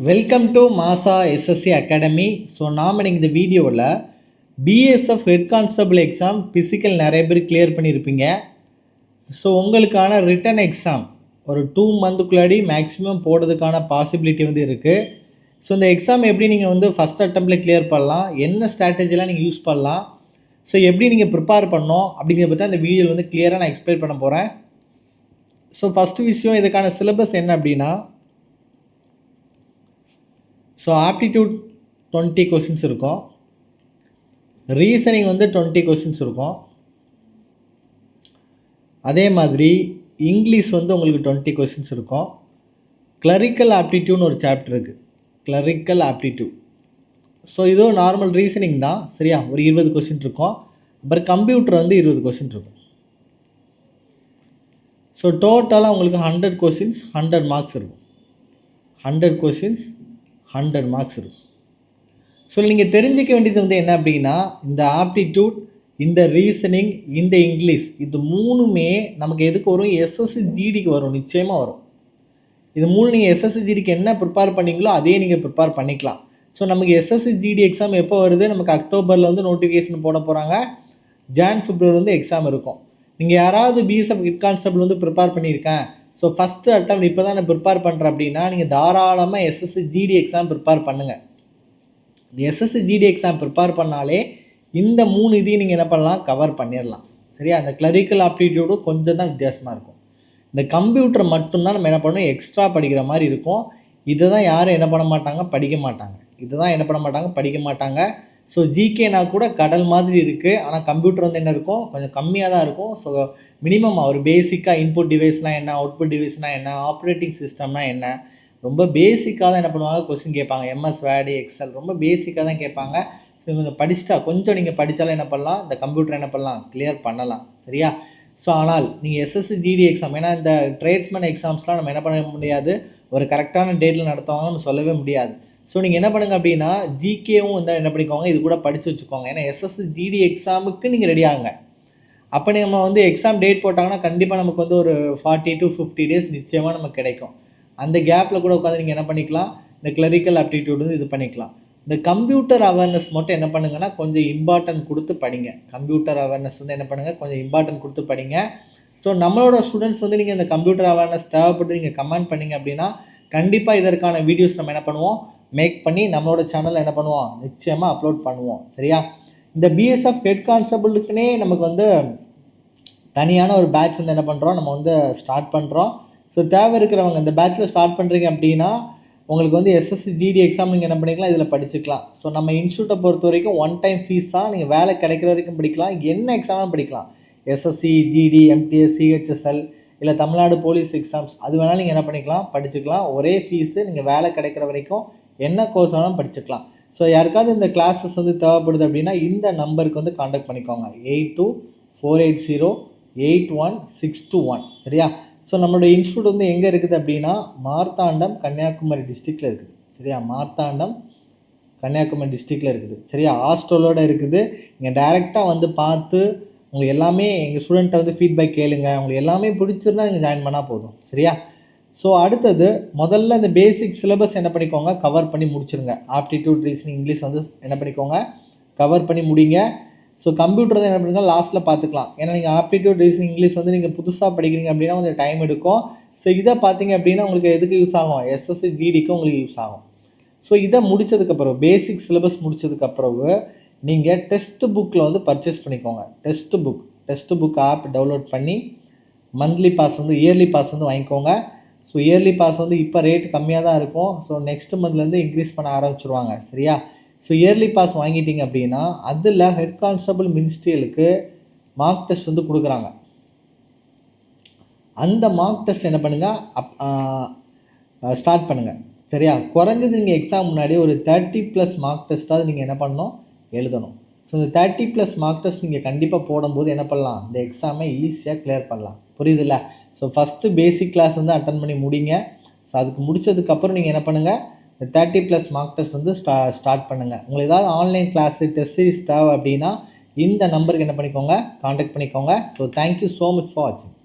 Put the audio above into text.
Welcome to மாசா SSC academy. So நாம் நீங்கள் இந்த வீடியோவில் BSF head constable exam physical நிறைய பேர் கிளியர் பண்ணியிருப்பீங்க. ஸோ உங்களுக்கான ரிட்டன் எக்ஸாம் ஒரு 2 மந்த்துக்குள்ளாடி மேக்ஸிமம் போடுறதுக்கான பாசிபிலிட்டி இருக்குது. ஸோ இந்த எக்ஸாம் எப்படி நீங்கள் ஃபஸ்ட் அட்டம்ப்டில் கிளியர் பண்ணலாம், என்ன ஸ்ட்ராட்டஜிலாம் நீங்கள் யூஸ் பண்ணலாம், ஸோ எப்படி நீங்கள் ப்ரிப்பேர் பண்ணணும் அப்படிங்கிறத பற்றி அந்த வீடியோவில் கிளியராக நான் எக்ஸ்பிளைன் பண்ண போகிறேன். ஸோ ஃபஸ்ட்டு விஷயம், இதுக்கான சிலபஸ் என்ன அப்படின்னா, ஸோ ஆப்டிடியூட் 20 கொஸ்டின்ஸ் இருக்கும், ரீசனிங் 20 கொஸ்டின்ஸ் இருக்கும், அதே மாதிரி இங்கிலீஷ் உங்களுக்கு 20 கொஸ்டின்ஸ் இருக்கும். கிளரிக்கல் ஆப்டிடியூட்னு ஒரு சாப்டர் இருக்குது, கிளரிக்கல் ஆப்டிடியூட். ஸோ இதோ நார்மல் ரீசனிங் தான், சரியா? ஒரு 20 கொஸ்டின் இருக்கும். அப்புறம் கம்ப்யூட்டர் 20 கொஸ்டின் இருக்கும். ஸோ டோட்டலாக உங்களுக்கு 100 கொஸ்டின்ஸ் 100 மார்க்ஸ் இருக்கும். 100 கொஸ்டின்ஸ் 100 மார்க்ஸ் இருக்கும். ஸோ நீங்கள் தெரிஞ்சிக்க வேண்டியது என்ன அப்படின்னா, இந்த ஆப்டிடியூட், இந்த ரீசனிங், இந்த இங்கிலீஷ், இது மூணுமே நமக்கு எதுக்கு வரும்? எஸ்எஸ்சி ஜிடிக்கு வரும், நிச்சயமாக வரும். இது மூணு நீங்கள் எஸ்எஸ்சி ஜிடிக்கு என்ன ப்ரிப்பேர் பண்ணிங்களோ அதே நீங்கள் ப்ரிப்பேர் பண்ணிக்கலாம். ஸோ நமக்கு எஸ்எஸ்சி ஜிடி எக்ஸாம் எப்போ வருது? நமக்கு அக்டோபரில் நோட்டிஃபிகேஷன் போட போகிறாங்க. ஜான் பிப்ரவரி எக்ஸாம் இருக்கும். நீங்கள் யாராவது பிஎஸ்எஃப் ஹெட் கான்ஸ்டபிள் ப்ரிப்பேர் பண்ணியிருக்கேன், ஸோ ஃபஸ்ட்டு அட்டம் இப்போ தான் நான் ப்ரிப்பேர் பண்ணுறேன் அப்படின்னா, நீங்கள் தாராளமாக எஸ்எஸ்சி ஜிடி எக்ஸாம் ப்ரிப்பேர் பண்ணுங்கள். இந்த எஸ்எஸ்சி ஜிடி எக்ஸாம் ப்ரிப்பேர் பண்ணாலே இந்த 3 இதையும் நீங்கள் என்ன பண்ணலாம்? கவர் பண்ணிடலாம், சரியா? அந்த கிளரிக்கல் ஆப்டிடியூடும் கொஞ்சம் தான் வித்தியாசமாக இருக்கும். இந்த கம்ப்யூட்டர் மட்டும்தான் நம்ம என்ன பண்ணணும்? எக்ஸ்ட்ரா படிக்கிற மாதிரி இருக்கும். இதை தான் யாரும் என்ன பண்ண மாட்டாங்க? படிக்க மாட்டாங்க. படிக்க மாட்டாங்க. ஸோ ஜிகேனா கூட கடல் மாதிரி இருக்குது. ஆனால் கம்ப்யூட்டர் என்ன இருக்கும்? கொஞ்சம் கம்மியாக தான் இருக்கும். ஸோ மினிமம் ஒரு பேசிக்காக இன்புட் டிவைஸ்னால் என்ன, அவுட்புட் டிவைஸ்னால் என்ன, ஆப்ரேட்டிங் சிஸ்டம்னா என்ன, ரொம்ப பேசிக்காக தான் என்ன பண்ணுவாங்க? கொஸ்டின் கேட்பாங்க. எம்எஸ் வேர்டு, எக்ஸல் ரொம்ப பேசிக்காக தான் கேட்பாங்க. ஸோ கொஞ்சம் படிச்சுட்டா, கொஞ்சம் நீங்கள் படித்தாலும் என்ன பண்ணலாம்? இந்த கம்ப்யூட்டர் என்ன பண்ணலாம்? கிளியர் பண்ணலாம், சரியா? ஸோ ஆனால் நீங்கள் எஸ்எஸ்சி ஜிடி எக்ஸாம், ஏன்னா இந்த ட்ரேட்ஸ்மேன் எக்ஸாம்ஸ்லாம் நம்ம என்ன பண்ண முடியாது, ஒரு கரெக்டான டேட்டில் நடத்துவாங்கன்னு நம்ம சொல்லவே முடியாது. ஸோ நீங்கள் என்ன பண்ணுங்கள் அப்படின்னா, ஜிகேவும் என்ன பண்ணிக்கோங்க, இது கூட படித்து வச்சுக்கோங்க. ஏன்னா எஸ்எஸ்சி ஜிடி எக்ஸாமுக்கு நீங்கள் ரெடி ஆகுங்க. அப்போ நம்ம எக்ஸாம் டேட் போட்டாங்கன்னா கண்டிப்பாக நமக்கு ஒரு 40 to 50 டேஸ் நிச்சயமாக நமக்கு கிடைக்கும். அந்த கேப்பில் கூட உட்காந்து நீங்கள் என்ன பண்ணிக்கலாம்? இந்த கிளரிக்கல் ஆப்டிடியூட் இது பண்ணிக்கலாம். இந்த கம்ப்யூட்டர் அவேர்னஸ் மட்டும் என்ன பண்ணுங்கன்னா, கொஞ்சம் இம்பார்ட்டன்ட் கொடுத்து படிங்க. கம்ப்யூட்டர் அவேர்னஸ் என்ன பண்ணுங்கள்? கொஞ்சம் இம்பார்ட்டன்ட் கொடுத்து படிங்க. ஸோ நம்மளோட ஸ்டூடெண்ட்ஸ் நீங்கள் இந்த கம்ப்யூட்டர் அவேர்னஸ் தேவைப்பட்டு நீங்கள் கமெண்ட் பண்ணிங்க அப்படின்னா, கண்டிப்பாக இதற்கான வீடியோஸ் நம்ம என்ன பண்ணுவோம்? மேக் பண்ணி நம்மளோட சேனலில் என்ன பண்ணுவோம்? நிச்சயமாக அப்லோட் பண்ணுவோம், சரியா? இந்த பிஎஸ்எஃப் ஹெட் கான்ஸ்டபிளுக்குனே நமக்கு தனியான ஒரு பேட்ச் என்ன பண்ணுறோம்? நம்ம ஸ்டார்ட் பண்ணுறோம். ஸோ தேவை இருக்கிறவங்க இந்த பேட்சில் ஸ்டார்ட் பண்ணுறீங்க அப்படின்னா, உங்களுக்கு எஸ்எஸ்சி ஜிடி எக்ஸாம் நீங்கள் என்ன பண்ணிக்கலாம்? இதில் படிச்சுக்கலாம். ஸோ நம்ம இன்ஸ்டியூட்டை பொறுத்த வரைக்கும் 1 டைம் ஃபீஸ் தான். நீங்கள் வேலை கிடைக்கிற வரைக்கும் படிக்கலாம், என்ன எக்ஸாமும் படிக்கலாம். எஸ்எஸ்சி, ஜிடி, எம்டிஎஸ், சிஹெச்எஸ்எல், இல்லை தமிழ்நாடு போலீஸ் எக்ஸாம்ஸ், அது வேணாலும் நீங்கள் என்ன பண்ணிக்கலாம்? படிச்சுக்கலாம். ஒரே ஃபீஸு. நீங்கள் வேலை கிடைக்கிற வரைக்கும் என்ன கோர்ஸ் வேணாலும் படிச்சுக்கலாம். ஸோ யாருக்காவது இந்த கிளாஸஸ் தேவைப்படுது அப்படின்னா இந்த நம்பருக்கு காண்டாக்ட் பண்ணிக்கோங்க. 8248081621, சரியா? ஸோ நம்மளோட இன்ஸ்டியூட் எங்கே இருக்குது அப்படின்னா, மார்த்தாண்டம் கன்னியாகுமரி டிஸ்ட்ரிக்டில் இருக்குது, சரியா? மார்த்தாண்டம் கன்னியாகுமரி டிஸ்ட்ரிக்டில் இருக்குது, சரியா? ஹாஸ்டலோடு இருக்குது. நீங்கள் டைரெக்டாக பார்த்து உங்களுக்கு எல்லாமே எங்கள் ஸ்டூடெண்ட்டை ஃபீட்பேக் கேளுங்க. உங்களுக்கு எல்லாமே பிடிச்சிருந்தா நீங்கள் ஜாயின் பண்ணால் போதும், சரியா? ஸோ அடுத்தது முதல்ல இந்த பேசிக் சிலபஸ் என்ன பண்ணிக்கோங்க? கவர் பண்ணி முடிச்சுருங்க. ஆப்டிடியூட், ரீசனிங், இங்கிலீஷ் என்ன பண்ணிக்கோங்க? கவர் பண்ணி முடிங்க. ஸோ கம்ப்யூட்டர் என்ன பண்ணுங்க? லாஸ்ட்டில் பார்த்துக்கலாம். ஏன்னா நீங்கள் ஆப்டிடியூட், ரீசனிங், இங்கிலீஷ் நீங்கள் புதுசாக படிக்கிறீங்க அப்படின்னா கொஞ்சம் டைம் எடுக்கும். ஸோ இதை பார்த்தீங்க அப்படின்னா உங்களுக்கு எதுக்கு யூஸ் ஆகும்? எஸ்எஸ்சி ஜிடிக்கு உங்களுக்கு யூஸ் ஆகும். ஸோ இதை முடித்ததுக்கப்புறம், பேசிக் சிலபஸ் முடித்ததுக்கப்புறம் நீங்கள் டெஸ்ட் புக்கில் பர்ச்சேஸ் பண்ணிக்கோங்க. டெஸ்ட் புக் ஆப் டவுன்லோட் பண்ணி மந்த்லி பாஸ் இயர்லி பாஸ் வாங்கிக்கோங்க. ஸோ இயர்லி பாஸ் இப்போ ரேட் கம்மியாக தான் இருக்கும். ஸோ நெக்ஸ்ட் மந்த்லேருந்து இன்க்ரீஸ் பண்ண ஆரம்பிச்சிருவாங்க, சரியா? ஸோ இயர்லி பாஸ் வாங்கிட்டீங்க அப்படின்னா அதில் ஹெட் கான்ஸ்டபிள் மினிஸ்ட்ரியலுக்கு மார்க் டெஸ்ட் கொடுக்குறாங்க. அந்த மார்க் டெஸ்ட் என்ன பண்ணுங்கள்? ஸ்டார்ட் பண்ணுங்கள், சரியா? குறைஞ்சது நீங்கள் எக்ஸாம் முன்னாடி ஒரு 30+ மார்க் டெஸ்ட்டாவது நீங்கள் என்ன பண்ணணும்? எழுதணும். ஸோ இந்த 30+ மார்க் டெஸ்ட் நீங்கள் கண்டிப்பாக போடும்போது என்ன பண்ணலாம்? இந்த எக்ஸாமை ஈஸியாக கிளியர் பண்ணலாம், புரியுதுல்ல? So first basic class attend பண்ணி முடிங்க. ஸோ அதுக்கு முடித்ததுக்கப்புறம் நீங்கள் என்ன பண்ணுங்கள்? இந்த 30+ மார்க் டெஸ்ட் ஸ்டார்ட் பண்ணுங்கள். உங்களுக்கு ஏதாவது ஆன்லைன் கிளாஸு, டெஸ்ட் சீரிஸ் தேவை அப்படின்னா இந்த நம்பருக்கு என்ன பண்ணிக்கோங்க? காண்டாக்ட் பண்ணிக்கோங்க. So thank you so much for வாட்சிங்.